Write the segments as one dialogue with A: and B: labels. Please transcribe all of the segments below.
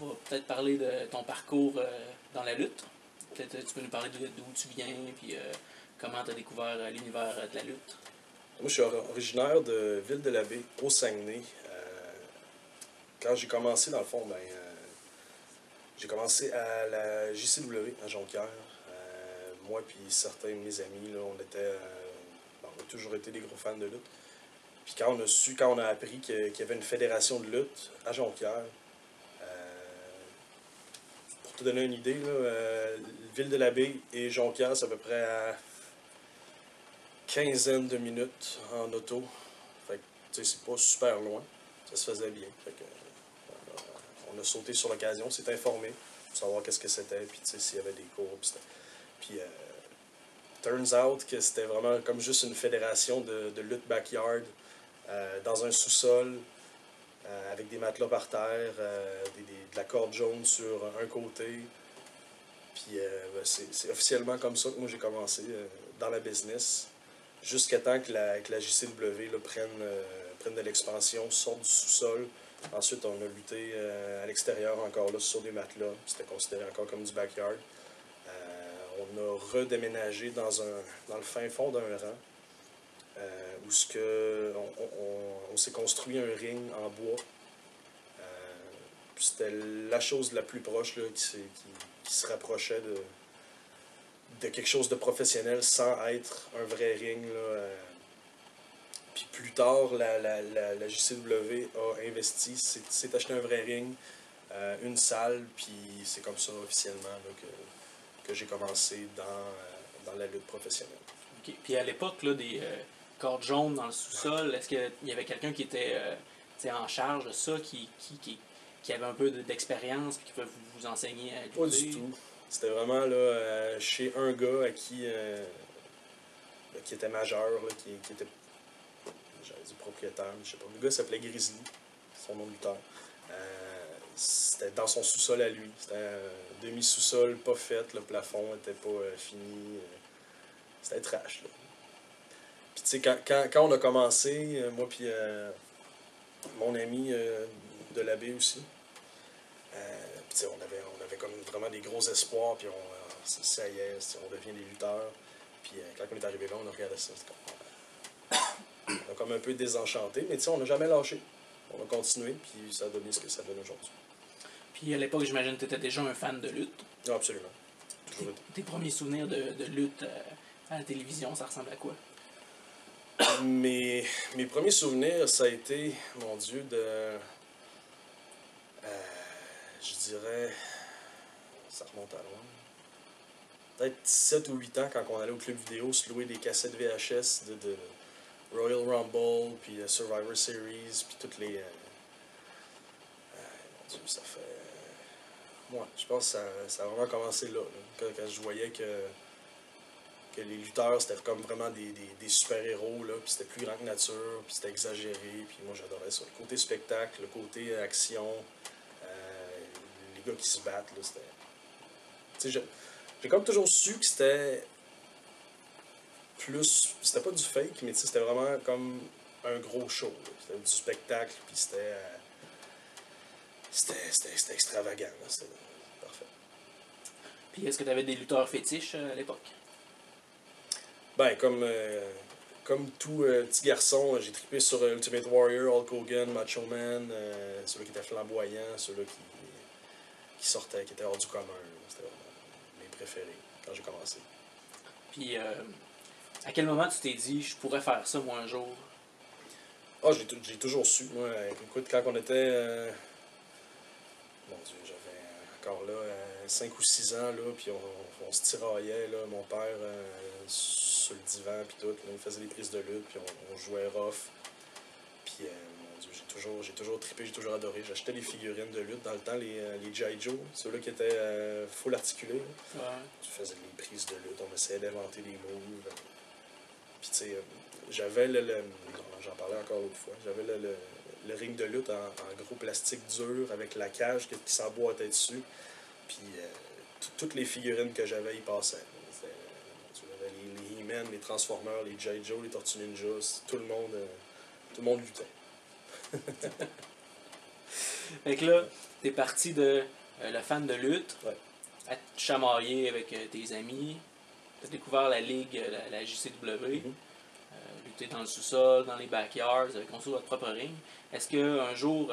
A: on va peut-être parler de ton parcours dans la lutte. Peut-être tu peux nous parler d'où tu viens, puis comment tu as découvert l'univers de la lutte.
B: Moi, je suis originaire de Ville-de-la-Baie, au Saguenay. Quand j'ai commencé, dans le fond, j'ai commencé à la JCW, à Jonquière. Moi puis certains de mes amis, là, on a toujours été des gros fans de lutte. Puis quand on a appris qu'il y avait une fédération de lutte à Jonquière, pour te donner une idée, là, Ville-de-la-Baie et Jonquière, c'est à peu près à quinzaine de minutes en auto. Fait que, tu sais, c'est pas super loin. Ça se faisait bien. Fait que, on a sauté sur l'occasion, on s'est informé pour savoir qu'est-ce que c'était, puis tu sais, s'il y avait des cours. Puis, turns out que c'était vraiment comme juste une fédération de lutte backyard dans un sous-sol avec des matelas par terre, de la corde jaune sur un côté. Puis c'est officiellement comme ça que moi j'ai commencé dans la business, jusqu'à temps que la JCW là, prenne de l'expansion, sorte du sous-sol. Ensuite, on a lutté à l'extérieur encore là sur des matelas. C'était considéré encore comme du backyard. On a redéménagé dans le fin fond d'un rang où on s'est construit un ring en bois. C'était la chose la plus proche là, qui se rapprochait de quelque chose de professionnel sans être un vrai ring. Là. Puis plus tard, la JCW a investi, s'est acheté un vrai ring, une salle, puis c'est comme ça officiellement là, que j'ai commencé dans la lutte professionnelle.
A: Okay. Puis à l'époque, là, des cordes jaunes dans le sous-sol, est-ce qu'il y avait quelqu'un qui était en charge de ça, qui avait un peu d'expérience, puis qui pouvait vous enseigner à lutter?
B: Pas du tout. C'était vraiment là, chez un gars à qui était majeur, là, qui était, j'allais dire propriétaire, je sais pas. Le gars s'appelait Grizzly, son nom de lutteur. C'était dans son sous-sol à lui. C'était un demi-sous-sol pas fait, le plafond n'était pas fini. C'était trash, là. Puis tu sais, quand on a commencé, moi puis mon ami de la baie aussi, puis tu sais, on avait comme vraiment des gros espoirs, puis ça y est, on devient des lutteurs. Puis quand on est arrivé là, on a regardé ça, on a comme un peu désenchanté, mais tu sais, on n'a jamais lâché. On a continué, puis ça a donné ce que ça donne aujourd'hui.
A: Puis à l'époque, j'imagine que tu étais déjà un fan de lutte.
B: Ah, absolument. Toujours été.
A: Tes premiers souvenirs de lutte à la télévision, ça ressemble à quoi?
B: Mes premiers souvenirs, ça a été, mon Dieu, je dirais, ça remonte à loin. Peut-être 7 ou 8 ans, quand on allait au club vidéo se louer des cassettes VHS de Royal Rumble, puis Survivor Series, puis toutes les... mon Dieu, ça fait... Moi, je pense que ça a vraiment commencé là. Quand je voyais que les lutteurs, c'était comme vraiment des super-héros, là, puis c'était plus grand que nature, puis c'était exagéré, puis moi j'adorais ça. Le côté spectacle, le côté action, les gars qui se battent, là, c'était... Tu sais, j'ai comme toujours su que c'était plus... C'était pas du fake, mais c'était vraiment comme un gros show. C'était du spectacle, puis c'était extravagant, là, c'était parfait.
A: Puis est-ce que tu avais des lutteurs fétiches à l'époque?
B: Ben, comme tout petit garçon, j'ai trippé sur Ultimate Warrior, Hulk Hogan, Macho Man, ceux-là qui étaient flamboyants, ceux-là qui sortaient, qui étaient hors du commun. C'était vraiment mes préférés quand j'ai commencé.
A: Puis à quel moment tu t'es dit, je pourrais faire ça moi un jour?
B: Ah, j'ai toujours su. Moi, écoute, quand on était... mon Dieu, j'avais encore là 5 ou 6 ans, là, puis on se tiraillait, là, mon père sur le divan, puis tout, là, il faisait des prises de lutte, puis on jouait rough. Puis, mon Dieu, j'ai toujours trippé, j'ai toujours adoré. J'achetais des figurines de lutte dans le temps, les G.I. Joe, ceux-là qui étaient full articulés.
A: Ouais.
B: Tu faisais des prises de lutte, on essayait d'inventer des moves. Puis, tu sais, j'avais j'en parlais encore l'autre fois, j'avais le ring de lutte en gros plastique dur avec la cage qui s'emboîtait dessus. Puis toutes les figurines que j'avais y passaient. J'avais les He-Man, les Transformers, les G.I. Joe, les Tortues Ninja, tout le monde luttait.
A: Fait que là, t'es parti de le fan de lutte
B: Ouais.
A: à te chamailler avec tes amis. T'as découvert la ligue, la JCW. Lutter dans le sous-sol, dans les backyards, vous avez construit votre propre ring. Est-ce qu'un jour,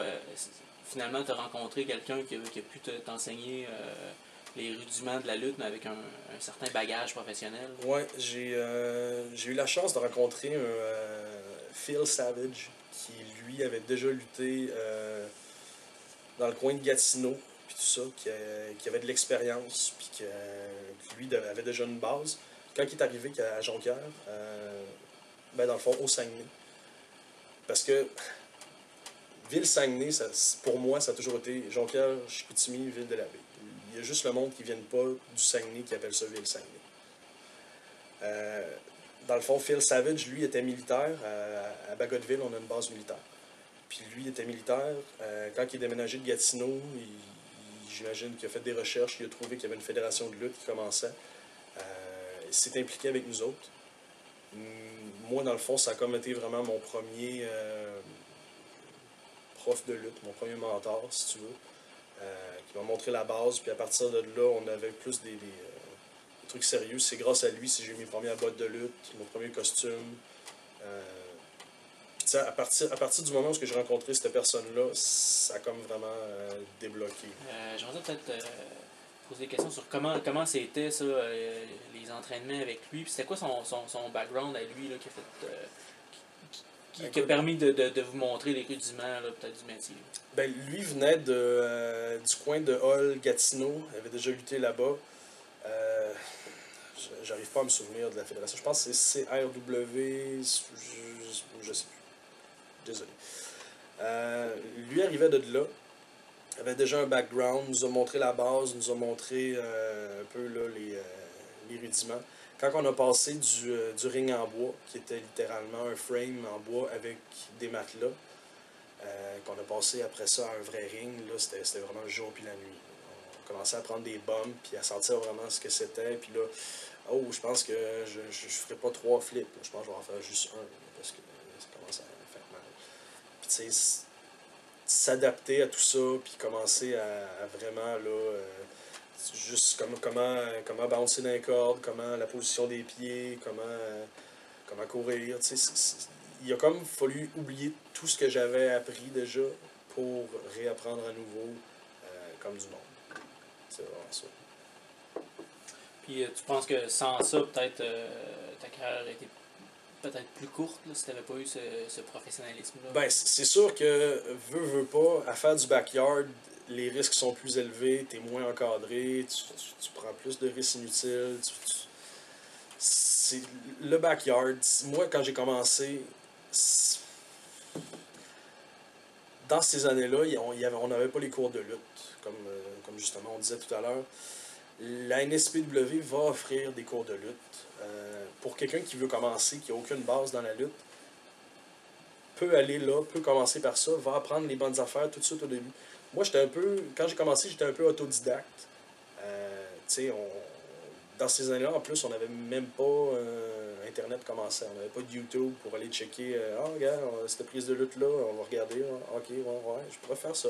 A: finalement, tu as rencontré quelqu'un qui a pu t'enseigner les rudiments de la lutte, mais avec un certain bagage professionnel?
B: Ouais, j'ai eu la chance de rencontrer Phil Savage, qui lui avait déjà lutté dans le coin de Gatineau, puis tout ça, qui avait de l'expérience, puis qui lui avait déjà une base. Quand il est arrivé à Jonquière, ben dans le fond, au Saguenay. Parce que Ville-Saguenay, pour moi, ça a toujours été Jonquière, Chicoutimi, Ville-de-la-Baie. Il y a juste le monde qui ne vient pas du Saguenay qui appelle ça Ville-Saguenay. Dans le fond, Phil Savage, lui, était militaire. À Bagotville, on a une base militaire. Puis lui était militaire. Quand il est déménagé de Gatineau, j'imagine qu'il a fait des recherches, il a trouvé qu'il y avait une fédération de lutte qui commençait. Il s'est impliqué avec nous autres. Moi, dans le fond, ça a comme été vraiment mon premier prof de lutte, mon premier mentor, si tu veux, qui m'a montré la base. Puis à partir de là, on avait plus des trucs sérieux. C'est grâce à lui si j'ai eu mes premières bottes de lutte, mon premier costume. Puis à partir du moment où j'ai rencontré cette personne-là, ça a comme vraiment débloqué.
A: J'aimerais peut-être poser des questions sur comment c'était ça, les entraînements avec lui. Puis c'était quoi son background à lui là, qui a fait. Qui a permis de vous montrer les rudiments peut-être du métier?
B: Ben, lui venait du coin de Hall, Gatineau. Il avait déjà lutté là-bas. J'arrive pas à me souvenir de la fédération. Je pense que c'est CRW. Je sais plus. Désolé. Lui arrivait de là. Il avait déjà un background. Nous a montré la base. Nous a montré un peu là, les rudiments. Quand on a passé du ring en bois, qui était littéralement un frame en bois avec des matelas, qu'on a passé après ça à un vrai ring, là, c'était vraiment le jour puis la nuit. On commençait à prendre des bumps puis à sentir vraiment ce que c'était. Puis là, oh, je pense que je ferai pas 3 flips. Là. Je pense que je vais en faire juste un, parce que ça commence à faire mal. Puis tu sais, s'adapter à tout ça, puis commencer à vraiment, là, juste comment bouncer dans les cordes, comment la position des pieds, comment courir. Tu sais, il a comme fallu oublier tout ce que j'avais appris déjà pour réapprendre à nouveau comme du monde. C'est vraiment ça.
A: Puis tu penses que sans ça, peut-être ta carrière aurait été peut-être plus courte là, si tu n'avais pas eu ce professionnalisme-là?
B: Ben, c'est sûr que, veux pas, à faire du backyard, les risques sont plus élevés, t'es moins encadré, tu prends plus de risques inutiles. C'est le backyard. Moi, quand j'ai commencé, dans ces années-là, on n'avait pas les cours de lutte, comme justement on disait tout à l'heure. La NSPW va offrir des cours de lutte. Pour quelqu'un qui veut commencer, qui n'a aucune base dans la lutte, peut aller là, peut commencer par ça, va apprendre les bonnes affaires tout de suite au début. Moi, quand j'ai commencé, j'étais un peu autodidacte. Dans ces années-là, en plus, on n'avait même pas Internet commençait. On n'avait pas de YouTube pour aller checker. Regarde, cette prise de lutte-là, on va regarder. Ok, ouais, je pourrais faire ça.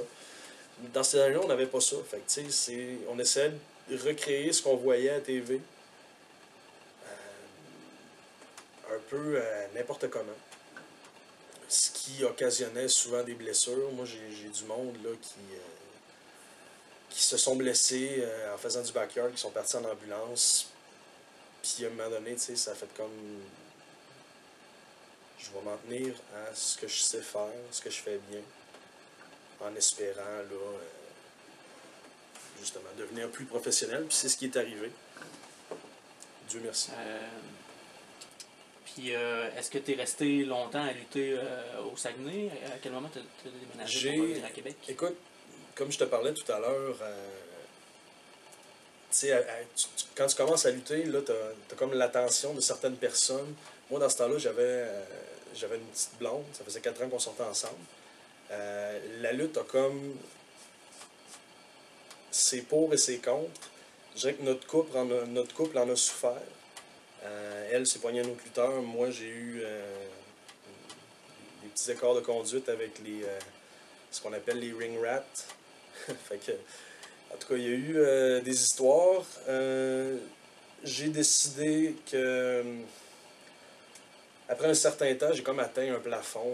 B: Dans ces années-là, on n'avait pas ça. Fait que, on essayait de recréer ce qu'on voyait à la TV. Un peu n'importe comment. Ce qui occasionnait souvent des blessures. Moi, j'ai du monde là, qui se sont blessés en faisant du backyard, qui sont partis en ambulance. Puis à un moment donné, ça a fait comme... Je vais m'en tenir à ce que je sais faire, ce que je fais bien, en espérant, là, justement, devenir plus professionnel. Puis c'est ce qui est arrivé. Dieu merci.
A: Puis est-ce que tu es resté longtemps à lutter au Saguenay? À quel moment tu as déménagé pour revenir à Québec?
B: Écoute, comme je te parlais tout à l'heure, quand tu commences à lutter, là, tu as comme l'attention de certaines personnes. Moi, dans ce temps-là, j'avais une petite blonde. Ça faisait 4 ans qu'on sortait ensemble. La lutte a comme ses pour et ses contre. Je dirais que notre couple en a souffert. Elle s'est poignée un autre lutteur. Moi, j'ai eu des petits écarts de conduite avec ce qu'on appelle les ring rats. Fait que, en tout cas, il y a eu des histoires. J'ai décidé que, après un certain temps, j'ai comme atteint un plafond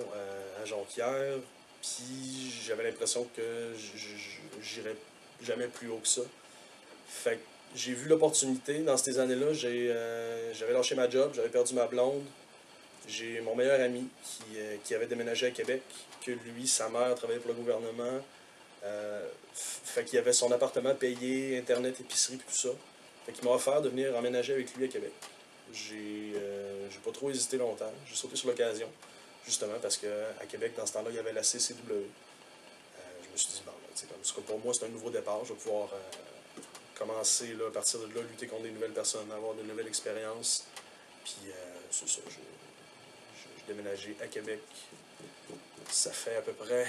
B: à Jonquière, puis j'avais l'impression que j'irais jamais plus haut que ça. Fait que j'ai vu l'opportunité. Dans ces années-là, j'avais lâché ma job, j'avais perdu ma blonde. J'ai mon meilleur ami qui avait déménagé à Québec, que lui, sa mère travaillait pour le gouvernement. Fait qu'il avait son appartement payé, internet, épicerie, tout ça. Fait qu'il m'a offert de venir emménager avec lui à Québec. J'ai pas trop hésité longtemps. J'ai sauté sur l'occasion, justement, parce qu'à Québec, dans ce temps-là, il y avait la CCW. Je me suis dit, bon, comme pour moi, c'est un nouveau départ. Je vais pouvoir commencer là, à partir de là, lutter contre des nouvelles personnes, avoir de nouvelles expériences. Puis c'est ça, j'ai déménagé à Québec. Ça fait à peu près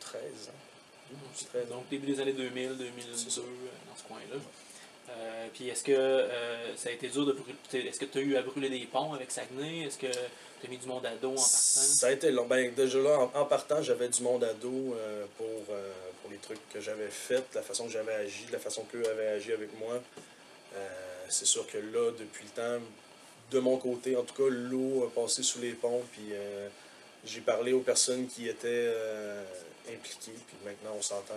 B: 13 ans. 13 ans.
A: Donc, début des années 2000, 2002,
B: C'est ça.
A: dans ce coin-là. Puis est-ce que ça a été dur de brûler... Est-ce que tu as eu à brûler des ponts avec Saguenay? Est-ce que tu as mis du monde à dos en partant?
B: Ça a été long. Ben, déjà là, en partant, j'avais du monde à dos pour les trucs que j'avais faits, la façon que j'avais agi, la façon qu'eux avaient agi avec moi. C'est sûr que là, depuis le temps, de mon côté, en tout cas, l'eau a passé sous les ponts, puis j'ai parlé aux personnes qui étaient impliquées, puis maintenant on s'entend.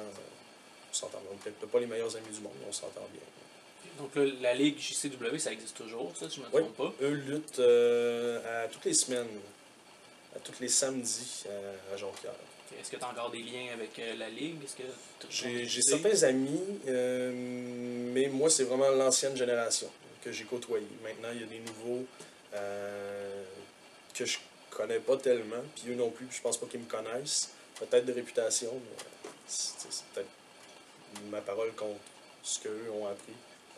B: On n'est peut-être pas les meilleurs amis du monde, mais on s'entend bien.
A: Donc là, la Ligue JCW, ça existe toujours, ça, si je ne me
B: Oui,
A: trompe pas.
B: eux luttent à toutes les semaines, à tous les samedis à Jonquière.
A: Est-ce que tu as encore des liens avec la Ligue? Est-ce que
B: J'ai certains amis, mais moi, c'est vraiment l'ancienne génération que j'ai côtoyé. Maintenant, il y a des nouveaux que je connais pas tellement, puis eux non plus, puis je pense pas qu'ils me connaissent. Peut-être de réputation, mais c'est peut-être ma parole contre ce qu'eux ont appris,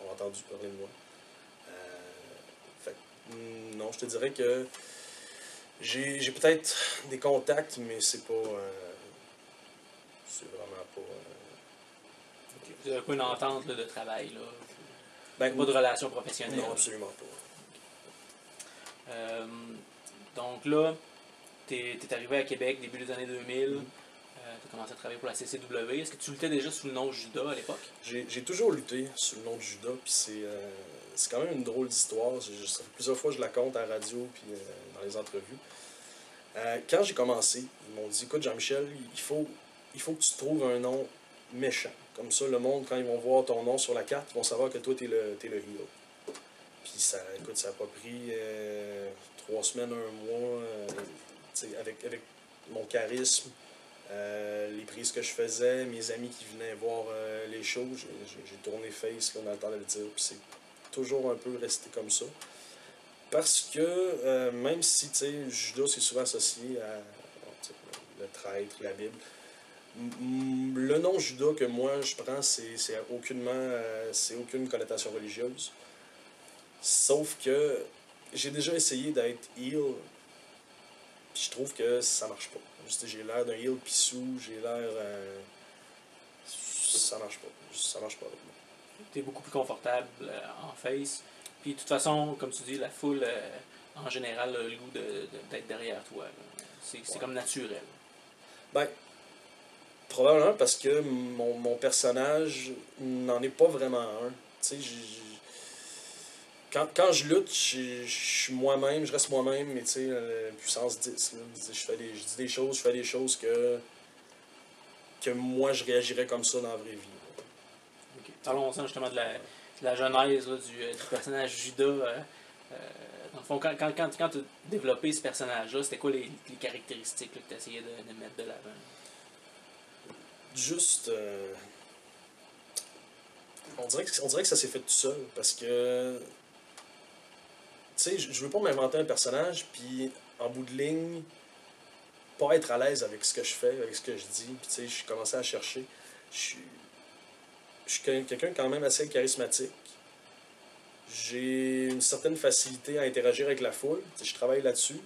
B: ont entendu parler de moi. Fait que, non, je te dirais que j'ai peut-être des contacts, mais c'est pas... c'est vraiment pas...
A: vous n'avez pas une entente là, de travail, là?
B: Ben,
A: Pas de relation professionnelle?
B: non, absolument pas.
A: Donc là, tu es arrivé à Québec début des années 2000. Tu as commencé à travailler pour la CCW. Est-ce que tu luttais déjà sous le nom Judas à l'époque?
B: J'ai toujours lutté sous le nom de Judas, puis c'est quand même une drôle d'histoire. Ça fait plusieurs fois que je la compte à la radio puis dans les entrevues. Quand j'ai commencé, ils m'ont dit, écoute Jean-Michel, il faut que tu trouves un nom méchant. Comme ça, le monde, quand ils vont voir ton nom sur la carte, ils vont savoir que toi, t'es le heel. Puis ça, écoute, ça n'a pas pris 3 semaines, un mois, avec mon charisme, les prises que je faisais, mes amis qui venaient voir les shows, j'ai tourné face là, dans le temps de le dire, puis c'est toujours un peu resté comme ça. Parce que même si Judas c'est souvent associé à le traître, la Bible, le nom Judas que moi je prends, c'est aucune connotation religieuse. Sauf que j'ai déjà essayé d'être heel, puis je trouve que ça marche pas. J'ai l'air d'un heel pissou, j'ai l'air... ça marche pas. Ça marche pas avec moi.
A: Tu es beaucoup plus confortable en face. Puis de toute façon, comme tu dis, la foule, en général, a le goût d'être derrière toi. C'est comme naturel.
B: Ben, probablement parce que mon personnage n'en est pas vraiment un. Tu sais, quand je lutte, je suis moi-même, je reste moi-même, mais tu sais, puissance 10. Là, je dis des choses, je fais des choses que moi je réagirais comme ça dans la vraie vie.
A: Okay. Parlons-en justement de la genèse là, du personnage Judas. Dans le fond, quand tu as développé ce personnage-là, c'était quoi les caractéristiques là, que tu essayais de mettre de l'avant?
B: Juste. On dirait que ça s'est fait tout seul, parce que. Tu sais, je veux pas m'inventer un personnage, puis en bout de ligne, pas être à l'aise avec ce que je fais, avec ce que je dis. Puis tu sais, je commençais à chercher. Je suis quelqu'un quand même assez charismatique. J'ai une certaine facilité à interagir avec la foule. Tu sais, je travaille là-dessus.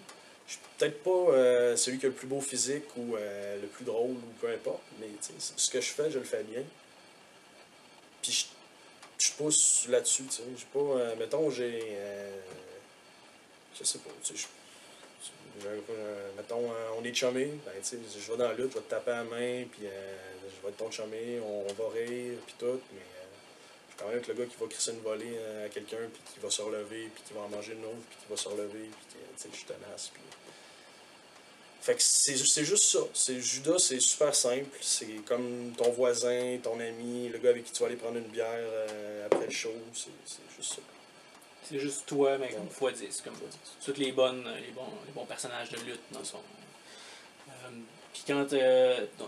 B: Je suis peut-être pas celui qui a le plus beau physique ou le plus drôle ou peu importe, mais tu sais, ce que je fais, je le fais bien. Puis je pousse là-dessus, tu sais. J'ai pas, mettons, je sais pas, tu sais, Mettons, on est chumé, ben, tu sais, je vais dans la lutte, je vais te taper à la main, puis je vais être ton chumé, on va rire, puis tout, mais je suis quand même avec le gars qui va crisser une volée à quelqu'un, puis qui va se relever, puis qui va en manger une autre, puis qui va se relever, puis tu sais, je suis tenace, puis... Fait que c'est juste ça. Judas, c'est super simple. C'est comme ton voisin, ton ami, le gars avec qui tu vas aller prendre une bière après le show. C'est juste ça.
A: C'est juste toi, mais comme x10, comme tous les bons personnages de lutte, dans le fond. Puis quand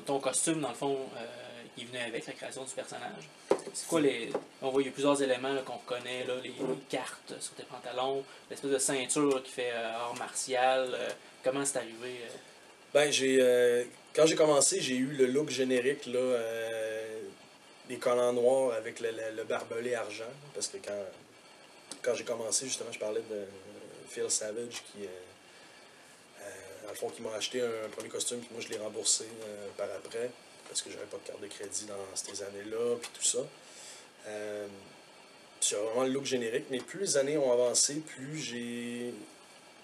A: ton costume, dans le fond, il venait avec la création du personnage, c'est quoi les... On voit, il y a plusieurs éléments qu'on reconnaît, là, les cartes sur tes pantalons, l'espèce de ceinture qui fait art martial. Comment c'est arrivé?
B: Ben, quand j'ai commencé, j'ai eu le look générique, là, les collants noirs avec le barbelé argent. Parce que quand j'ai commencé, justement, je parlais de Phil Savage dans le fond, qui m'a acheté un premier costume, puis moi je l'ai remboursé par après, parce que j'avais pas de carte de crédit dans ces années-là, puis tout ça. C'est vraiment le look générique, mais plus les années ont avancé, plus j'ai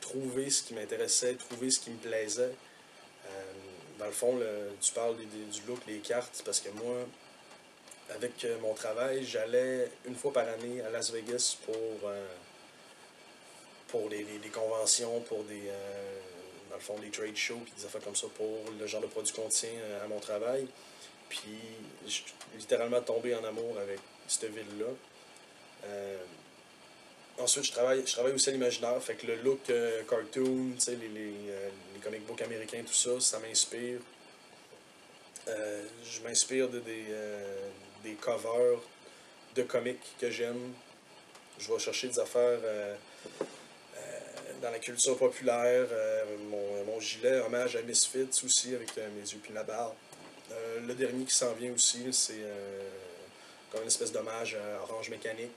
B: trouvé ce qui m'intéressait, trouvé ce qui me plaisait. Dans le fond, tu parles du look, les cartes, parce que moi, avec mon travail, j'allais une fois par année à Las Vegas pour des conventions, pour dans le fond, des trade shows, puis des affaires comme ça, pour le genre de produit qu'on tient à mon travail. Puis, je suis littéralement tombé en amour avec cette ville-là. Ensuite, je travaille aussi à l'imaginaire, fait que le look cartoon, tu sais, les comic books américains, tout ça, ça m'inspire. Je m'inspire des covers de comics que j'aime. Je vais chercher des affaires dans la culture populaire. Mon gilet, hommage à Misfits aussi, avec mes yeux puis la barbe. Le dernier qui s'en vient aussi, c'est comme une espèce d'hommage à Orange Mécanique.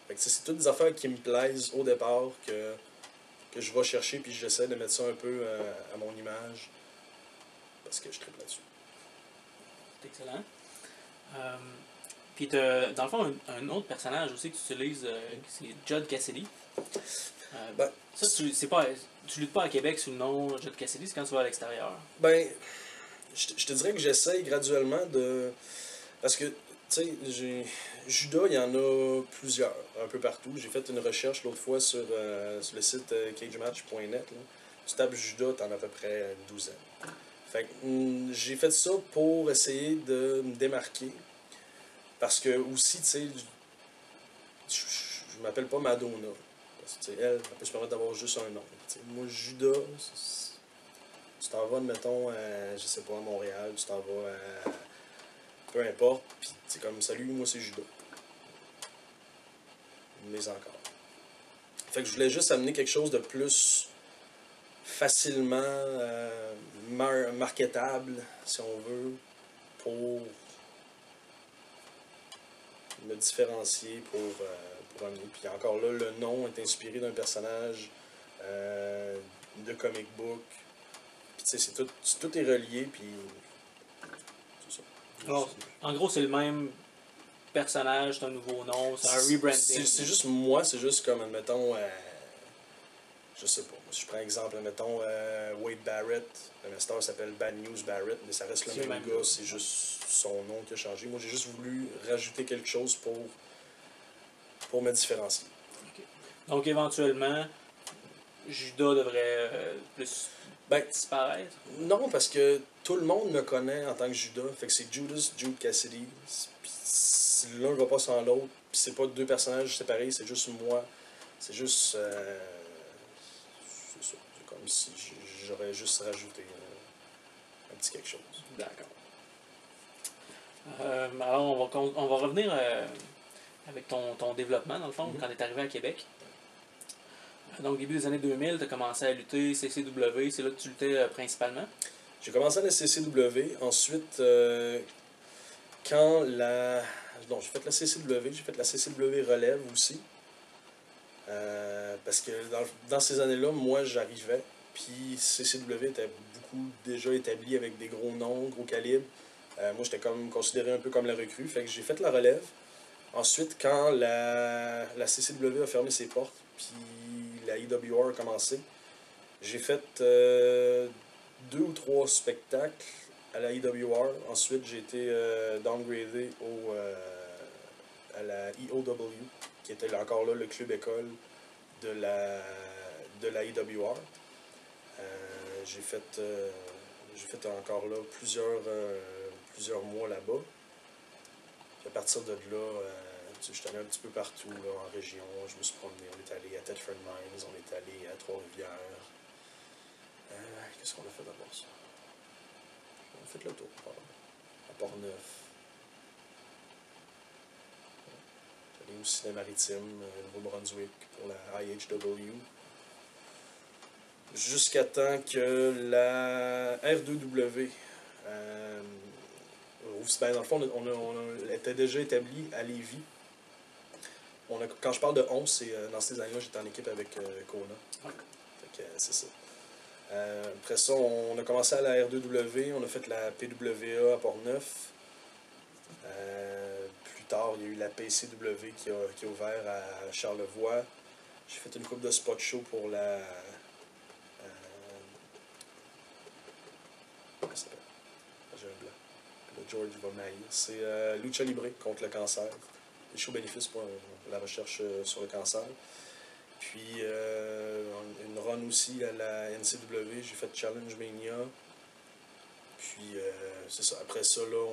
B: Fait que c'est toutes des affaires qui me plaisent au départ, que je vais chercher, puis j'essaie de mettre ça un peu à mon image, parce que je tripe là-dessus.
A: C'est excellent. Puis dans le fond, un autre personnage aussi que tu utilises, c'est Judd Cassidy.
B: Ben,
A: ça, tu luttes pas à Québec sous le nom Judd Cassidy, c'est quand tu vas à l'extérieur.
B: Ben, je te dirais que j'essaye graduellement de... Parce que, tu sais, Judas, il y en a plusieurs, un peu partout. J'ai fait une recherche l'autre fois sur le site cagematch.net. Tu tapes Judas, t'en as à peu près une douzaine. Fait que j'ai fait ça pour essayer de me démarquer. Parce que aussi, tu sais, je m'appelle pas Madonna. Parce que, elle peut se permettre d'avoir juste un nom. T'sais, moi, Judas, tu t'en vas, mettons, je sais pas, à Montréal, tu t'en vas à... Peu importe, puis c'est comme, salut, moi c'est Judas. Mais encore. Fait que je voulais juste amener quelque chose de plus facilement marketable, si on veut, pour me différencier, pour amener. Puis encore là, le nom est inspiré d'un personnage de comic book. Puis tu sais, tout est relié, puis c'est ça.
A: Alors, en gros, c'est le même personnage, c'est un nouveau nom, c'est un rebranding.
B: C'est juste moi, c'est juste comme, admettons, je sais pas, si je prends exemple, admettons, Wade Barrett, le master s'appelle Bad News Barrett, mais ça reste le même gars, c'est juste son nom qui a changé. Moi, j'ai juste voulu rajouter quelque chose pour me différencier.
A: Okay. Donc, éventuellement, Judas devrait plus disparaître?
B: Non, parce que tout le monde me connaît en tant que Judas, fait que c'est Jude Cassidy, l'un ne va pas sans l'autre, puis c'est pas deux personnages séparés, c'est juste moi. C'est juste... c'est ça. C'est comme si j'aurais juste rajouté un petit quelque chose.
A: D'accord. Alors, on va revenir avec ton développement, dans le fond, quand tu es arrivé à Québec. Donc, début des années 2000, tu as commencé à lutter CCW, c'est là que tu luttais principalement?
B: J'ai commencé à la CCW. Ensuite, quand la... Non, j'ai fait la CCW, j'ai fait la CCW Relève aussi. Parce que dans ces années-là, moi, j'arrivais, puis CCW était beaucoup déjà établi avec des gros noms, gros calibres. Moi, j'étais comme considéré un peu comme la recrue, fait que j'ai fait la relève. Ensuite, quand la CCW a fermé ses portes, puis la IWR a commencé, J'ai fait 2 ou 3 spectacles à la IWR. Ensuite, j'ai été downgradé à la EOW, qui était encore là le club école de la IWR. J'ai fait encore là plusieurs mois là-bas. Puis à partir de là, je suis allé un petit peu partout là, en région. Je me suis promené. On est allé à Thetford Mines, on est allé à Trois-Rivières. Qu'est-ce qu'on a fait d'abord ça? On a fait le tour, à Port-Neuf. On est allé au Ciné-Maritime, Nouveau-Brunswick, pour la IHW. Jusqu'à temps que la R2W dans le fond, on était déjà établi à Lévis. Quand je parle de 11, c'est dans ces années-là, j'étais en équipe avec Kona. Fait que, c'est ça. Après ça, on a commencé à la R2W, on a fait la PWA à Port-Neuf. Plus tard, il y a eu la PCW qui a ouvert à Charlevoix. J'ai fait une coupe de spot show pour la... comment ça s'appelle? J'ai un blanc. Le George va mailler. C'est Lucha Libre contre le cancer. Des shows bénéfices pour la recherche sur le cancer. Puis une run aussi à la NCW. J'ai fait Challenge Mania. Puis c'est ça. Après ça, là,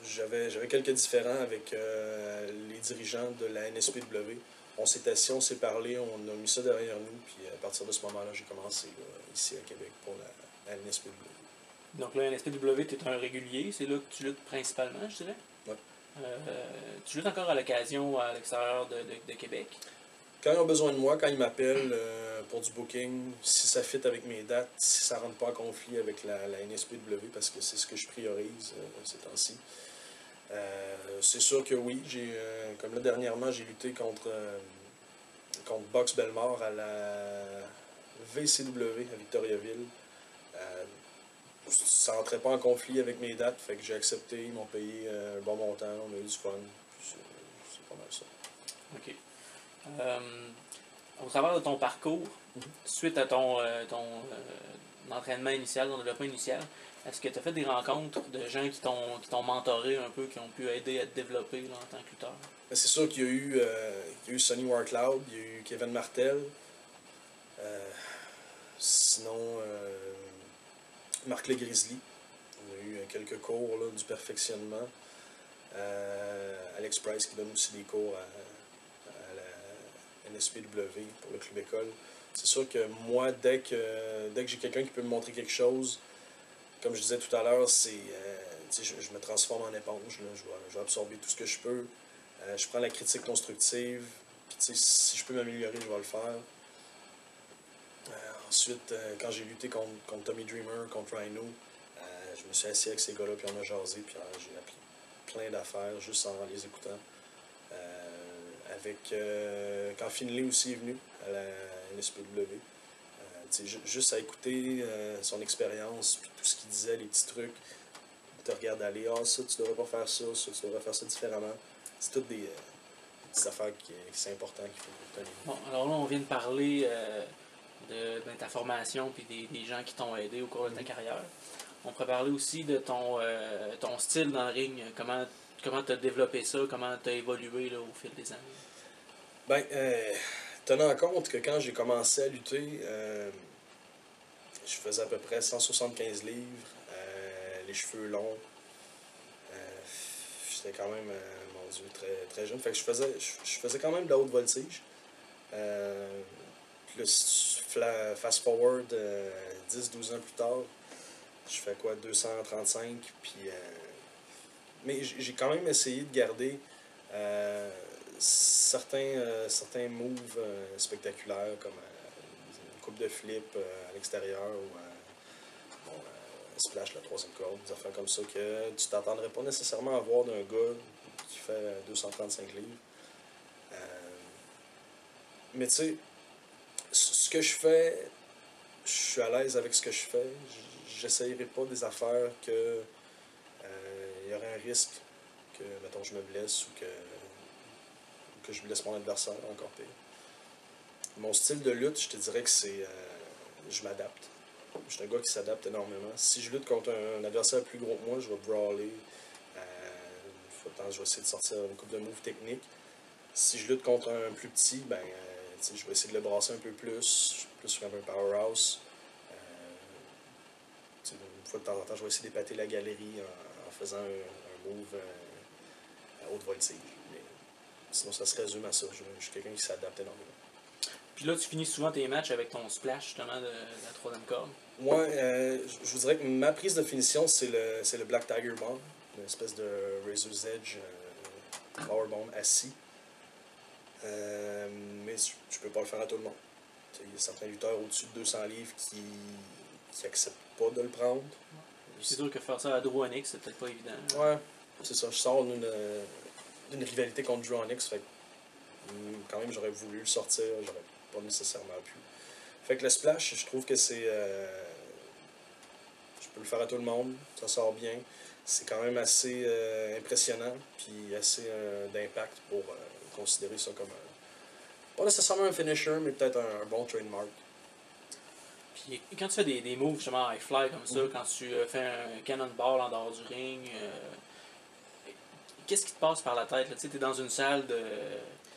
B: j'avais quelques différends avec les dirigeants de la NSPW. On s'est assis, on s'est parlé, on a mis ça derrière nous. Puis à partir de ce moment-là, j'ai commencé là, ici à Québec pour la NSPW.
A: Donc là, NSPW, tu es un régulier, c'est là que tu luttes principalement, je dirais.
B: Ouais.
A: Tu luttes encore à l'occasion à l'extérieur de Québec.
B: Quand ils ont besoin de moi, quand ils m'appellent pour du booking, si ça fit avec mes dates, si ça ne rentre pas en conflit avec la NSPW, parce que c'est ce que je priorise ces temps-ci. C'est sûr que oui, comme là dernièrement, j'ai lutté contre Box Belmore à la VCW à Victoriaville. Ça rentrait pas en conflit avec mes dates, fait que j'ai accepté, ils m'ont payé un bon montant, on a eu du fun. C'est pas mal ça.
A: OK. Au travers de ton parcours, suite à ton entraînement initial, ton développement initial, est-ce que tu as fait des rencontres de gens qui t'ont mentoré un peu, qui ont pu aider à te développer là, en tant que lutteur?
B: C'est sûr qu'il y a eu Sonny Warcloud, il y a eu Kevin Martel. Sinon, Marc Le Grizzly. On a eu quelques cours là, du perfectionnement. Alex Price qui donne aussi des cours à la NSPW pour le club école. C'est sûr que moi, dès que j'ai quelqu'un qui peut me montrer quelque chose, comme je disais tout à l'heure, je me transforme en éponge. Là. Je vais absorber tout ce que je peux. Je prends la critique constructive. Puis, si je peux m'améliorer, je vais le faire. Ensuite, quand j'ai lutté contre Tommy Dreamer, contre Rhino, je me suis assis avec ces gars-là, puis on a jasé, puis j'ai appris plein d'affaires juste en les écoutant. Quand Finlay aussi est venu à la NSPW, juste à écouter son expérience, puis tout ce qu'il disait, les petits trucs, tu regardes aller, ça, tu devrais pas faire ça, tu devrais faire ça différemment. C'est toutes des petites affaires qui sont importantes qu'il faut retenir.
A: Bon, alors là, on vient de parler de ta formation puis des gens qui t'ont aidé au cours de ta carrière. On pourrait parler aussi de ton style dans le ring, comment tu as développé ça, comment tu as évolué là, au fil des années.
B: Ben, tenant compte que quand j'ai commencé à lutter, je faisais à peu près 175 livres, les cheveux longs. J'étais quand même, mon Dieu, très, très jeune. Fait que je faisais quand même de la haute voltige. Puis là, fast forward 10-12 ans plus tard, je fais quoi, 235. Puis, mais j'ai quand même essayé de garder certains moves spectaculaires, comme une coupe de flip à l'extérieur ou splash la troisième corde, des affaires comme ça que tu t'attendrais pas nécessairement à voir d'un gars qui fait 235 livres. Mais tu sais, ce que je fais, je suis à l'aise avec ce que je fais. J'essayerai pas des affaires que il y aurait un risque que, mettons, je me blesse ou que je blesse mon adversaire, encore pire. Mon style de lutte, je te dirais que c'est... je m'adapte. Je suis un gars qui s'adapte énormément. Si je lutte contre un adversaire plus gros que moi, je vais brawler. Je vais essayer de sortir une couple de moves techniques. Si je lutte contre un plus petit, ben, je vais essayer de le brasser un peu plus comme un powerhouse. Une fois de temps en temps, je vais essayer d'épater la galerie en faisant un move à haute voltige. Mais sinon, ça se résume à ça. Je suis quelqu'un qui s'adapte énormément.
A: Puis là, tu finis souvent tes matchs avec ton splash, justement, de la troisième corde.
B: Moi, je vous dirais que ma prise de finition, c'est le Black Tiger Bomb, une espèce de Razor's Edge Powerbomb assis. Mais je peux pas le faire à tout le monde. Il y a certains lutteurs au-dessus de 200 livres qui acceptent pas de le prendre.
A: C'est sûr que faire ça à Drew Onyx, c'est peut-être pas évident.
B: Ouais, c'est ça. Je sors d'une rivalité contre Drew Onyx, fait que, quand même, j'aurais voulu le sortir, j'aurais pas nécessairement pu. Fait que le splash, je trouve que c'est... je peux le faire à tout le monde, ça sort bien. C'est quand même assez impressionnant, puis assez d'impact pour considérer ça comme pas nécessairement un finisher, mais peut-être un bon trademark.
A: Puis quand tu fais des moves justement high fly comme ça, quand tu fais un cannonball en dehors du ring, qu'est-ce qui te passe par la tête? Tu es dans une salle de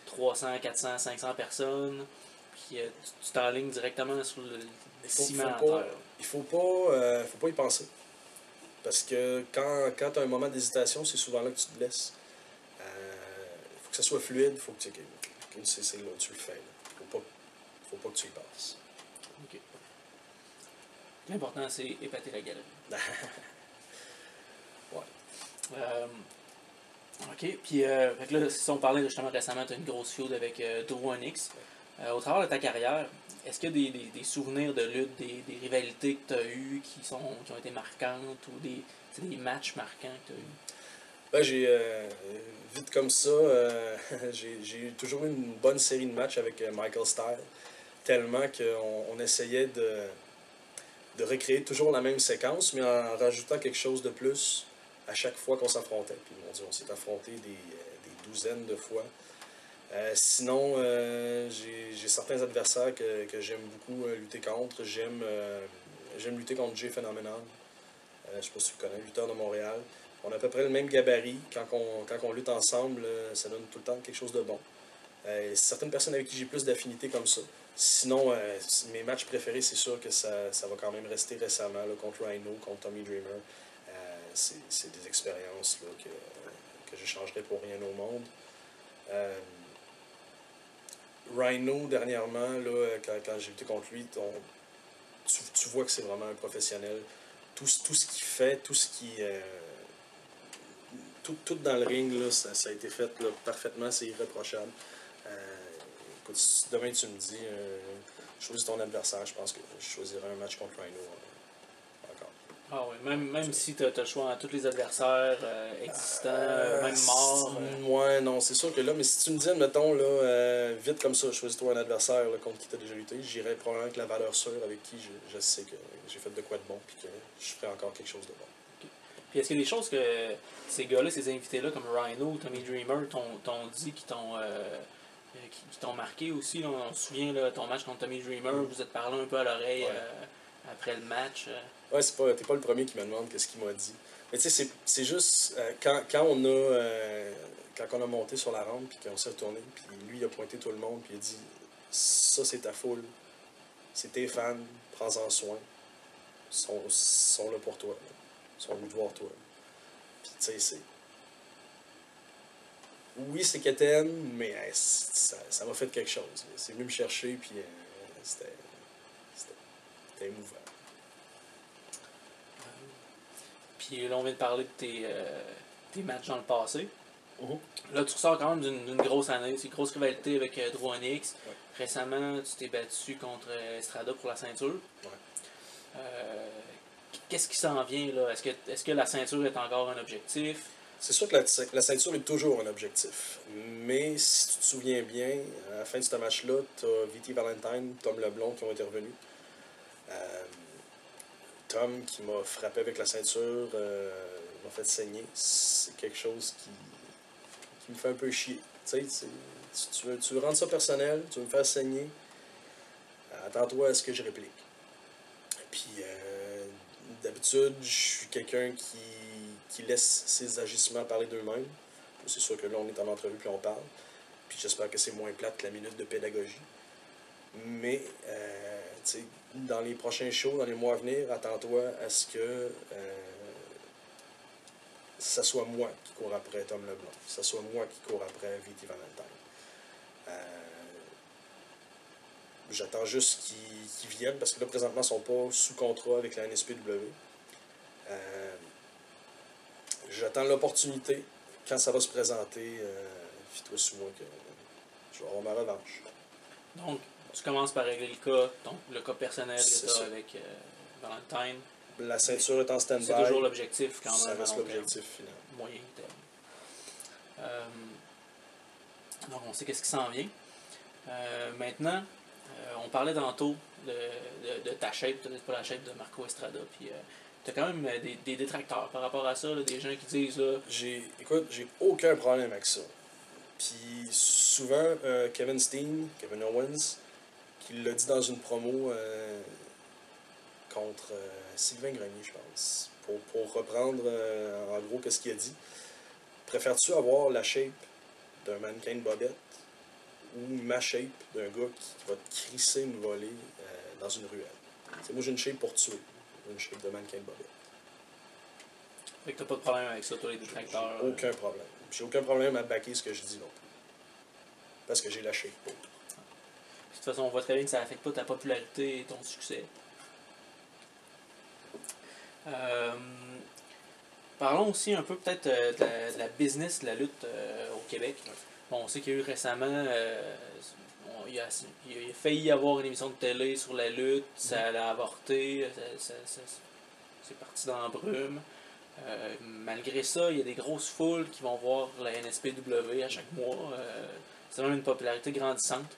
A: 300, 400, 500 personnes, puis tu t'enlignes directement sur le ciment à terre.
B: Il faut pas y penser. Parce que quand tu as un moment d'hésitation, c'est souvent là que tu te blesses. Il faut que ça soit fluide, il faut que c'est là où tu le fais. Faut pas que tu y passes.
A: Okay. L'important, c'est épater la galerie.
B: Ouais.
A: OK. Puis fait que là, si on parlait justement récemment, tu as une grosse feud avec Drew Onyx. Au travers de ta carrière, est-ce qu'il y a des souvenirs de lutte, des rivalités que tu as eues qui ont été marquantes ou des matchs marquants que tu as eus?
B: Ben, vite comme ça, j'ai toujours eu une bonne série de matchs avec Michael Style, tellement qu'on essayait de recréer toujours la même séquence, mais en rajoutant quelque chose de plus à chaque fois qu'on s'affrontait. Puis mon Dieu, on s'est affronté des douzaines de fois. Sinon, j'ai certains adversaires que j'aime beaucoup lutter contre. J'aime lutter contre Jay Phenomenon. Je ne sais pas si tu le connais, lutteur de Montréal. On a à peu près le même gabarit. Quand on lutte ensemble, ça donne tout le temps quelque chose de bon. Certaines personnes avec qui j'ai plus d'affinité comme ça. Sinon, mes matchs préférés, c'est sûr que ça va quand même rester récemment là, contre Rhino, contre Tommy Dreamer. C'est des expériences là, que j'échangerais pour rien au monde. Rhino, dernièrement, là, quand j'ai lutté contre lui, tu vois que c'est vraiment un professionnel. Tout ce qu'il fait, tout ce qui... tout dans le ring, là, ça a été fait là, parfaitement, c'est irréprochable. Écoute, si demain tu me dis, choisis ton adversaire, je pense que je choisirais un match contre Rhino encore.
A: Ah oui, même si tu as le choix à tous les adversaires existants, même morts.
B: Ouais, non, c'est sûr que là, mais si tu me dis, mettons, là, vite comme ça, choisis-toi un adversaire là, contre qui tu as déjà lutté, j'irais probablement avec la valeur sûre avec qui je sais que j'ai fait de quoi de bon puis que je ferai encore quelque chose de bon.
A: Okay. Puis est-ce qu'il y a des choses que ces gars-là, ces invités-là, comme Rhino, Tommy Dreamer, t'ont dit qui t'ont marqué aussi? Là, on se souvient, là, ton match contre Tommy Dreamer, vous êtes parlé un peu à l'oreille après le match.
B: Ouais, t'es pas le premier qui me demande qu'est-ce qu'il m'a dit. Mais tu sais, c'est juste quand on a monté sur la rampe puis qu'on s'est retourné, puis lui il a pointé tout le monde puis il a dit ça c'est ta foule, c'est tes fans, prends-en soin, ils sont là pour toi, ils sont venus te voir toi. Puis tu sais oui c'est quétaine, mais ça m'a fait quelque chose. C'est venu me chercher puis c'était émouvant.
A: Puis là, on vient de parler de tes matchs dans le passé. Là, tu ressors quand même d'une grosse année. C'est une grosse rivalité avec Drew Onyx.
B: Ouais.
A: Récemment, tu t'es battu contre Estrada pour la ceinture.
B: Ouais.
A: Qu'est-ce qui s'en vient là? Est-ce que la ceinture est encore un objectif?
B: C'est sûr que la ceinture est toujours un objectif. Mais si tu te souviens bien, à la fin de ce match-là, tu as Viti Valentine, Tom Leblond qui ont été revenus. Tom qui m'a frappé avec la ceinture, m'a fait saigner. C'est quelque chose qui me fait un peu chier. Tu veux rendre ça personnel, tu veux me faire saigner. attends-toi à ce que je réplique. Puis, d'habitude, je suis quelqu'un qui laisse ses agissements parler d'eux-mêmes. C'est sûr que là, on est en entrevue puis on parle. Puis j'espère que c'est moins plate que la minute de pédagogie. Mais, tu sais, dans les prochains shows, dans les mois à venir, attends-toi à ce que ça soit moi qui cours après Tom Leblanc. Que ça soit moi qui cours après V.T. Valentine. J'attends juste qu'ils viennent, parce que là, présentement, ils ne sont pas sous contrat avec la NSPW. J'attends l'opportunité. Quand ça va se présenter, fie-toi sur moi que je vais avoir ma revanche.
A: Donc, tu commences par régler le cas personnel que tu as avec Valentine.
B: La ceinture est en stand-by.
A: C'est toujours l'objectif quand même.
B: Ça reste l'objectif final.
A: Moyen terme. Donc, on sait qu'est-ce qui s'en vient. Maintenant, on parlait tantôt de ta shape, peut-être pas la shape de Marco Estrada, puis tu as quand même des détracteurs par rapport à ça, là, des gens qui disent... Là,
B: Écoute, j'ai aucun problème avec ça. Puis souvent, Kevin Owens, qui l'a dit dans une promo contre Sylvain Grenier, je pense, pour reprendre en gros qu'est-ce qu'il a dit. Préfères-tu avoir la shape d'un mannequin de bobette ou ma shape d'un gars qui va te crisser une volée dans une ruelle? T'sais, moi, j'ai une shape pour tuer. J'ai une shape de mannequin de bobette.
A: Fait que t'as pas de problème avec ça, toi, les détracteurs.
B: J'ai aucun problème. J'ai aucun problème à backer ce que je dis non plus. Parce que j'ai la shape pour.
A: De toute façon, on voit très bien que ça n'affecte pas ta popularité et ton succès. Parlons aussi un peu peut-être de la business, de la lutte au Québec. Bon, on sait qu'il y a eu récemment, il a failli y avoir une émission de télé sur la lutte, ça a avorté, c'est parti dans la brume. Malgré ça, il y a des grosses foules qui vont voir la NSPW à chaque mois. C'est vraiment une popularité grandissante.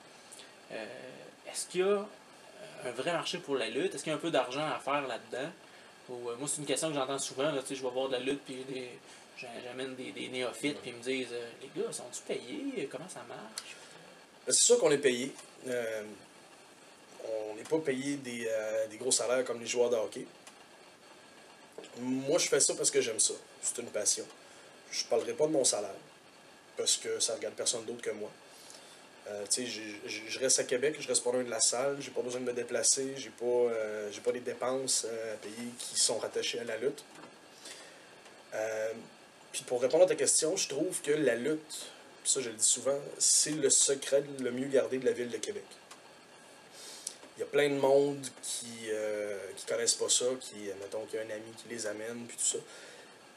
A: Est-ce qu'il y a un vrai marché pour la lutte? Est-ce qu'il y a un peu d'argent à faire là-dedans? Moi, c'est une question que j'entends souvent. Là, je vais voir de la lutte, puis j'amène des néophytes, puis ils me disent les gars, sont-ils payés? Comment ça marche?
B: C'est sûr qu'on est payé. On n'est pas payé des gros salaires comme les joueurs de hockey. Moi, je fais ça parce que j'aime ça. C'est une passion. Je ne parlerai pas de mon salaire, parce que ça ne regarde personne d'autre que moi. Je reste à Québec, je reste pas loin de la salle, j'ai pas besoin de me déplacer, j'ai pas des dépenses à payer qui sont rattachées à la lutte. Puis pour répondre à ta question, je trouve que la lutte, puis ça je le dis souvent, c'est le secret le mieux gardé de la ville de Québec. Il y a plein de monde qui connaissent pas ça, mettons qu'il y a un ami qui les amène, puis tout ça.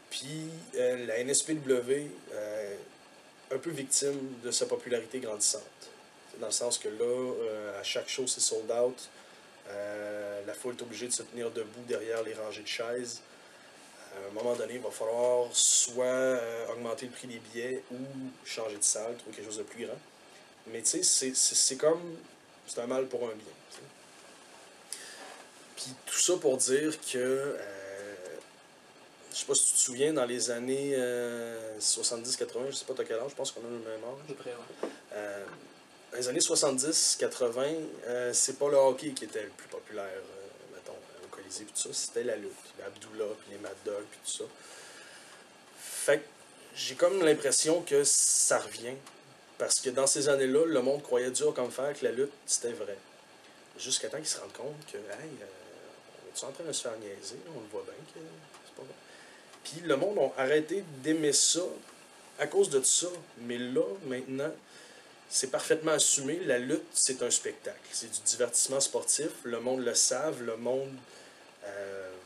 B: Puis la NSPW, un peu victime de sa popularité grandissante. Dans le sens que là, à chaque show, c'est sold out. La foule est obligée de se tenir debout derrière les rangées de chaises. À un moment donné, il va falloir soit augmenter le prix des billets ou changer de salle, trouver quelque chose de plus grand. Mais tu sais, c'est comme... C'est un mal pour un bien. T'sais. Puis tout ça pour dire que... je sais pas si tu te souviens, dans les années 70-80, je sais pas t'as quel âge, je pense qu'on a le même âge.
A: À peu près, ouais.
B: Dans les années 70-80, c'est pas le hockey qui était le plus populaire, mettons, au Colisée puis tout ça, c'était la lutte. L'Abdullah, puis les Mad Dog, puis tout ça. Fait que j'ai comme l'impression que ça revient. Parce que dans ces années-là, le monde croyait dur comme fer que la lutte, c'était vrai. Jusqu'à temps qu'ils se rendent compte que, hey, on est en train de se faire niaiser, on le voit bien que c'est pas vrai. Puis le monde a arrêté d'aimer ça à cause de ça. Mais là, maintenant, c'est parfaitement assumé. La lutte, c'est un spectacle. C'est du divertissement sportif. Le monde le savent. Le monde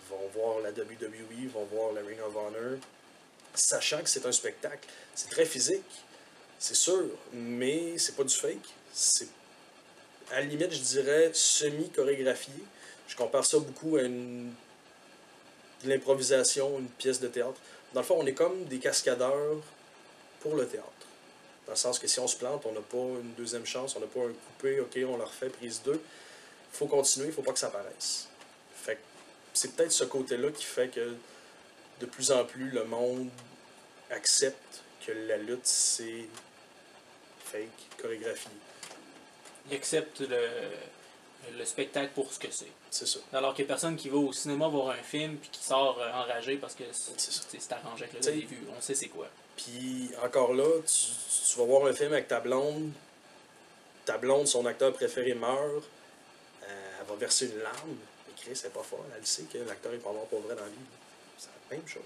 B: vont voir la WWE, vont voir la Ring of Honor, sachant que c'est un spectacle. C'est très physique, c'est sûr, mais c'est pas du fake. C'est, à la limite, je dirais, semi-chorégraphié. Je compare ça beaucoup à de l'improvisation, une pièce de théâtre. Dans le fond, on est comme des cascadeurs pour le théâtre. Dans le sens que si on se plante, on n'a pas une deuxième chance, on n'a pas un coupé, ok, on le refait, prise 2. Il faut continuer, il ne faut pas que ça paraisse. Fait que c'est peut-être ce côté-là qui fait que de plus en plus le monde accepte que la lutte, c'est fake, chorégraphie.
A: Il accepte le spectacle pour ce que c'est.
B: C'est ça.
A: Alors qu'il y a personne qui va au cinéma voir un film puis qui sort enragé parce que c'est arrangé avec le début. On sait c'est quoi.
B: Puis encore là, tu vas voir un film avec ta blonde, son acteur préféré meurt, elle va verser une larme, mais Chris, c'est pas fort, elle sait que l'acteur est pas mort pour vrai dans la vie. C'est la même chose.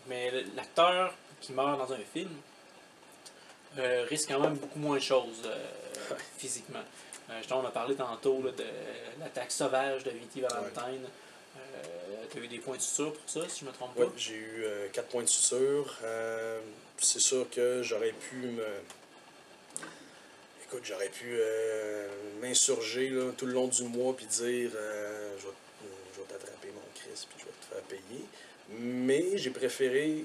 A: Mais l'acteur qui meurt dans un film risque quand même beaucoup moins de choses physiquement. On a parlé tantôt là, de l'attaque sauvage de V.T. Valentine. Tu as eu des points de suture pour ça, si je me trompe pas?
B: Oui, j'ai eu 4 points de suture. C'est sûr que j'aurais pu j'aurais pu m'insurger là, tout le long du mois puis dire je vais t'attraper mon Christ puis je vais te faire payer. Mais j'ai préféré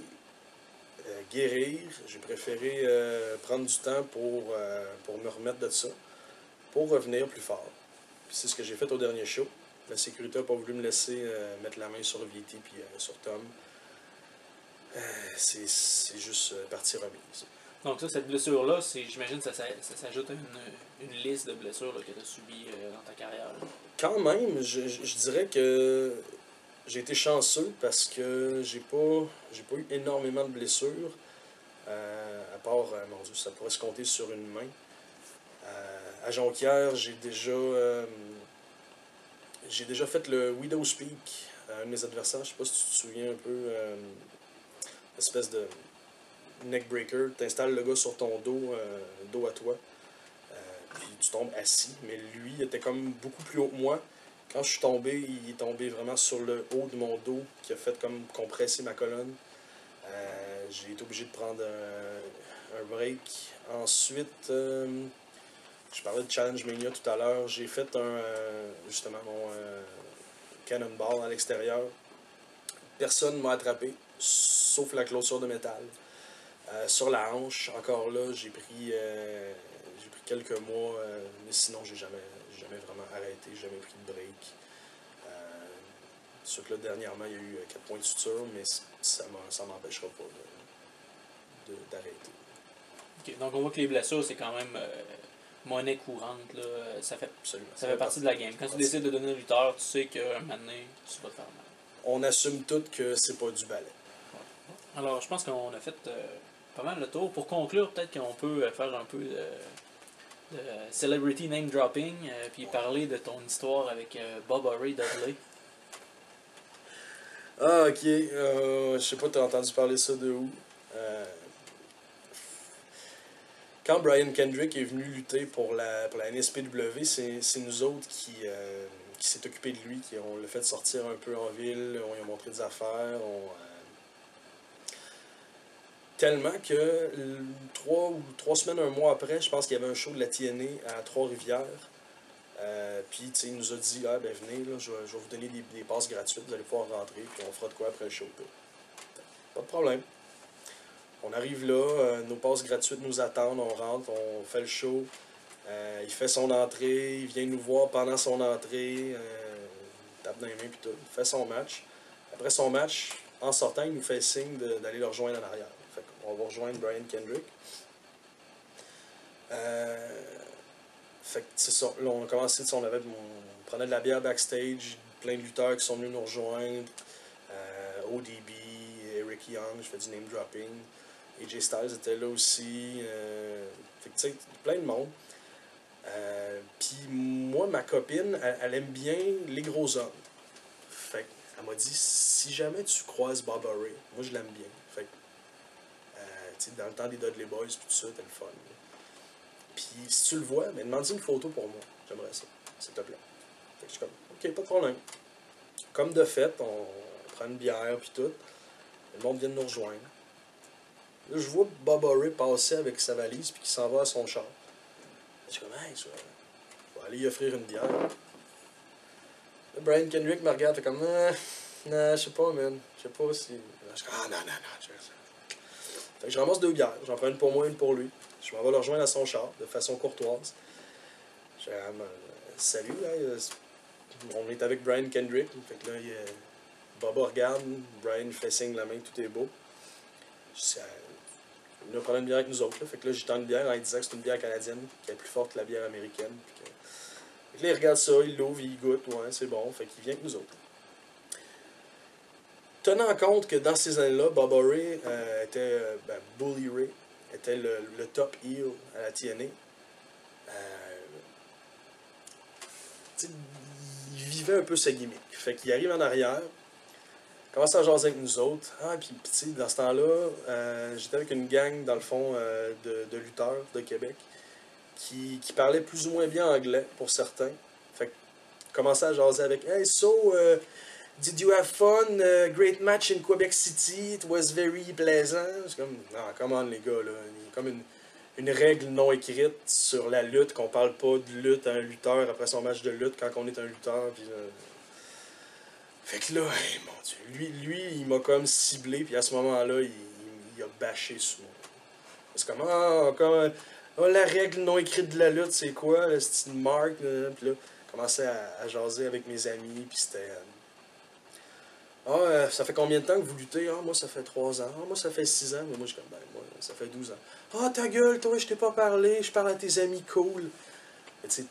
B: guérir, j'ai préféré prendre du temps pour me remettre de ça, pour revenir plus fort. Puis c'est ce que j'ai fait au dernier show. La sécurité n'a pas voulu me laisser mettre la main sur VT puis sur Tom. C'est juste partie remise.
A: Donc ça, cette blessure-là, j'imagine que ça s'ajoute à une liste de blessures là, que tu as subies dans ta carrière. Là.
B: Quand même, je dirais que j'ai été chanceux parce que j'ai pas eu énormément de blessures. À part, mon Dieu, ça pourrait se compter sur une main. À Jonquière, j'ai déjà fait le Widow's Peak à un de mes adversaires. Je sais pas si tu te souviens un peu. Espèce de neck breaker. Tu installes le gars sur ton dos, dos à toi. Puis tu tombes assis. Mais lui, il était comme beaucoup plus haut que moi. Quand je suis tombé, il est tombé vraiment sur le haut de mon dos, qui a fait comme compresser ma colonne. J'ai été obligé de prendre un break. Ensuite, je parlais de Challenge Mania tout à l'heure. J'ai fait justement mon cannonball à l'extérieur. Personne ne m'a attrapé, sauf la clôture de métal. Sur la hanche, encore là, j'ai pris quelques mois, mais sinon, j'ai jamais vraiment arrêté, j'ai jamais pris de break. Sûr que là, dernièrement, il y a eu 4 points de suture, mais ça m'empêchera pas d'arrêter.
A: Okay, donc on voit que les blessures, c'est quand même monnaie courante. Là. Ça fait partie de la game. Quand tu décides de donner un lutteur, tu sais qu'un moment donné, tu vas te faire mal.
B: On assume tout que c'est pas du ballet.
A: Ouais. Alors, je pense qu'on a fait pas mal le tour. Pour conclure, peut-être qu'on peut faire un peu de celebrity name dropping, puis parler de ton histoire avec Bubba Ray Dudley.
B: Ah, ok. Je sais pas, t'as entendu parler ça de où? Quand Brian Kendrick est venu lutter pour la NSPW, c'est nous autres qui s'est occupé de lui, qui ont le fait sortir un peu en ville, on lui a montré des affaires, tellement que 3 semaines, un mois après, je pense qu'il y avait un show de la TNA à Trois-Rivières. Puis il nous a dit ben venez, là, je vais vous donner des passes gratuites, vous allez pouvoir rentrer, puis on fera de quoi après le show. Pas de problème. On arrive là, nos passes gratuites nous attendent, on rentre, on fait le show. Il fait son entrée, il vient nous voir pendant son entrée, il tape dans les mains puis tout. Il fait son match. Après son match, en sortant, il nous fait signe d'aller le rejoindre en arrière. Fait qu'on va rejoindre Brian Kendrick. Fait que c'est ça. Là, on a commencé, on prenait de la bière backstage, plein de lutteurs qui sont venus nous rejoindre. ODB, Eric Young, je fais du name dropping. AJ Styles était là aussi. Fait que tu sais, plein de monde. Puis moi, ma copine, elle aime bien les gros hommes. Fait qu'elle m'a dit, si jamais tu croises Bubba Ray, moi je l'aime bien. Fait que, tu sais, dans le temps des Dudley Boys, tout ça, c'était le fun. Puis si tu le vois, mais demande-lui une photo pour moi. J'aimerais ça, s'il te plaît. Fait que je suis comme, ok, pas de problème. Comme de fait, on prend une bière puis tout. Le monde vient de nous rejoindre. Là, je vois Bubba Ray passer avec sa valise puis qu'il s'en va à son char. Je suis comme, hey, je vais aller y offrir une bière. Là, Brian Kendrick me regarde, fait comme, non, je sais pas, man. Je sais pas si. Là, je suis comme, ah, non. Fait que je ramasse 2 bières. J'en prends une pour moi, une pour lui. Je m'en vais le rejoindre à son char, de façon courtoise. Je dis, salut, là. On est avec Brian Kendrick. Fait que là, Bubba regarde, Brian fait signe de la main, tout est beau. Je dis, Il nous prendre une bière avec nous autres. Là. Fait que là, j'ai tendu une bière en lui disant que c'est une bière canadienne qui est plus forte que la bière américaine. Fait que là, il regarde ça, il l'ouvre, il goûte, ouais, c'est bon. Fait qu'il vient avec nous autres. Tenant compte que dans ces années-là, Bubba Ray était, Bully Ray était le top heel à la TNA. Il vivait un peu sa gimmick. Fait qu'il arrive en arrière, commence à jaser avec nous autres. Ah, puis tu sais, dans ce temps-là, j'étais avec une gang, dans le fond, de lutteurs de Québec qui parlaient plus ou moins bien anglais, pour certains. Fait que commençait à jaser avec « Hey, so, did you have fun? Great match in Quebec City. It was very pleasant. » C'est comme, non, come on, les gars, là. Il y a comme une règle non écrite sur la lutte, qu'on parle pas de lutte à un lutteur après son match de lutte quand on est un lutteur. Puis, fait que là, hey, mon Dieu, lui, il m'a comme ciblé, puis à ce moment-là, il a bâché sur moi. C'est comme, la règle non écrite de la lutte, c'est quoi? C'est une marque, là. Puis là, je commençais à jaser avec mes amis, puis c'était... ça fait combien de temps que vous luttez? Ah, moi, ça fait 3 ans. Ah, moi, ça fait 6 ans. Mais moi, je suis comme, moi, ça fait 12 ans. Ah, ta gueule, toi, je t'ai pas parlé. Je parle à tes amis cool. Mais tu sais,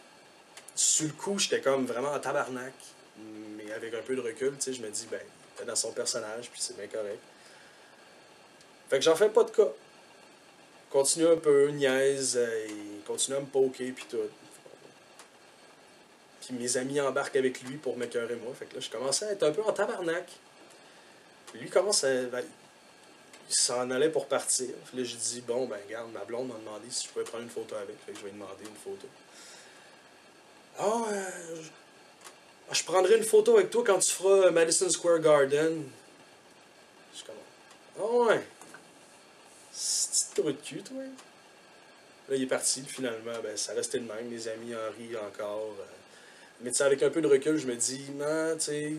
B: sur le coup, j'étais comme vraiment en tabarnak. Mais avec un peu de recul, tu sais, je me dis, il était dans son personnage, puis c'est bien correct. Fait que j'en fais pas de cas. Continue un peu, niaise, il continue à me poker, puis tout. Puis mes amis embarquent avec lui pour m'écœurer moi. Fait que là, je commençais à être un peu en tabarnak. Puis lui commence à... il s'en allait pour partir. Puis là, j'ai dit, bon, regarde, ma blonde m'a demandé si je pouvais prendre une photo avec. Fait que je vais lui demander une photo. Je prendrai une photo avec toi quand tu feras Madison Square Garden. Je suis comme, ouais. C'est trop de cul, toi. Là, il est parti, puis finalement, ça restait le même. Les amis en rient encore. Mais tu sais, avec un peu de recul, je me dis, non, tu sais,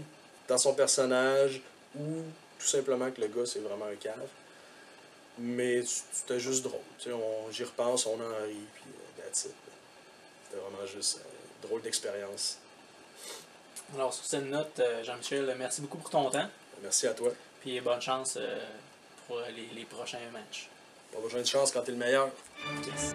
B: dans son personnage, ou tout simplement que le gars, c'est vraiment un cave. Mais c'était juste drôle. Tu sais, j'y repense, on en rit, puis that's it. C'était vraiment juste drôle d'expérience.
A: Alors, sur cette note, Jean-Michel, merci beaucoup pour ton temps.
B: Merci à toi.
A: Puis bonne chance pour les prochains matchs.
B: Pas besoin de chance quand t'es le meilleur.
A: Yes.